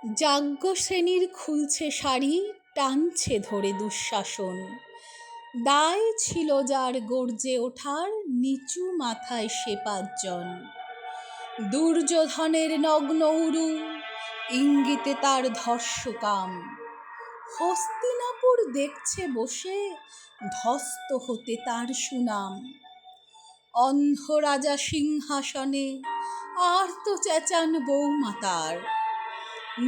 যাজ্ঞ শ্রেণীর খুলছে শাড়ি, টানছে ধরে দুঃশাসন। দায় ছিল যার গর্জে ওঠার, নিচু মাথায় সে ৫ জন। দুর্যোধনের নগ্ন উরু, ইঙ্গিতে তার ধর্ষকাম। হস্তিনাপুর দেখছে বসে, ধস্ত হতে তার সুনাম। অন্ধ রাজা সিংহাসনে, আর্ত চেঁচান বৌমা তার।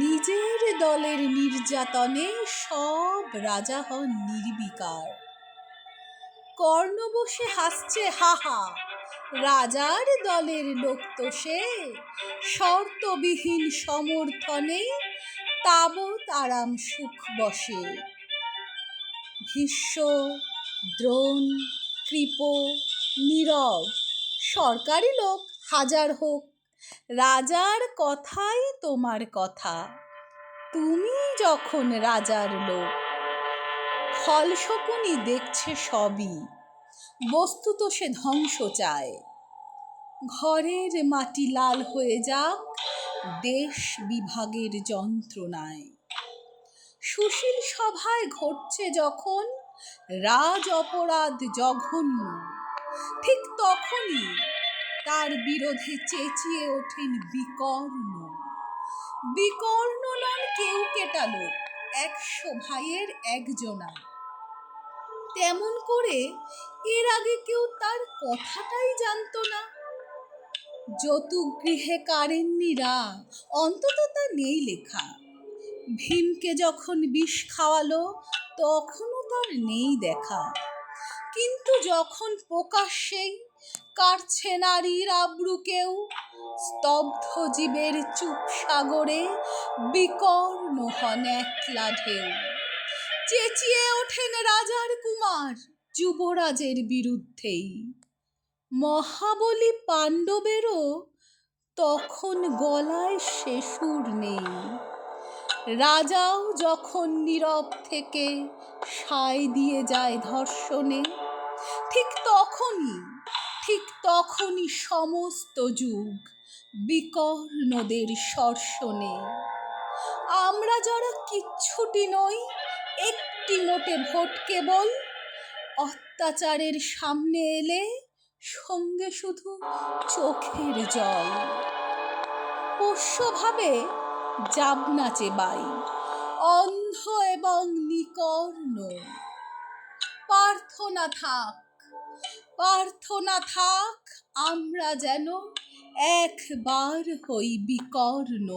নিজের দলের নির্যাতনে সব রাজা হন নির্বিকার। কর্ণ বসে হাসছে হা হা, রাজার দলের লোক তো সে। শর্তবিহীন সমর্থনে তাবৎ আরাম সুখ বসে। ভীষ্ম, দ্রোণ, কৃপ, নীরব সরকারি লোক হাজার হোক, রাজার কথাই তোমার কথা, তুমি যখন রাজার লোক। খলশকুনি দেখছে সবই, বস্তুত সে ধ্বংস চায়। ঘরের মাটি লাল হয়ে যাক দেশ বিভাগের যন্ত্রণায়। সুশীল সভায় ঘটছে যখন রাজ অপরাধ জঘন্য, ঠিক তখনই তার বিরোধে চেঁচিয়ে ওঠেন বিকর্ণ। বিকর্ণ নন কেউ কেটা লোক, ১০০ ভাইয়ের একজনা। তেমন করে এর আগে কেউ তার কথাটাই জানত না। যতুগৃহে কারেন্নিরা, অন্তত তা নেই লেখা। ভীমকে যখন বিষ খাওয়ালো, তখনও তার নেই দেখা। কিন্তু যখন প্রকাশ্যেই কাটছে নারীর আব্রু কেউ, স্তব্ধ জীবের চুপ সাগরে বিকর্ণ হন একলা ঢেউ। চেঁচিয়ে ওঠেন রাজার কুমার, যুবরাজের বিরুদ্ধেই। মহাবলী পাণ্ডবেরও তখন গলায় সে সুর নেই। রাজাও যখন নীরব থেকে সায় দিয়ে যায় ধর্ষণে, ঠিক তখনই সমস্ত যুগ বিকর্ণদের শর্ষণে। আমরা যারা কিচ্ছুটি নই, একটি মোটে ভোট কেবল, অত্যাচারের সামনে এলে সঙ্গে শুধু চোখের জল। পোষ্য ভাবে যাবনা চেবাই, অন্ধ এবং নিকর্ণ। প্রার্থনা থাক আমরা যেন একবার হই বিকর্ণ।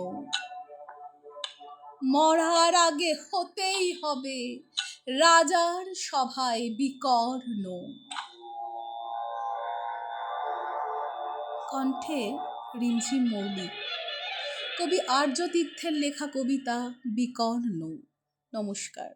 মরার আগে হতেই হবে রাজার সভায় বিকর্ণ। কণ্ঠে রিমঝিম মৌলিক। কবি আর্য তীর্থের লেখা কবিতা বিকর্ণ। নমস্কার।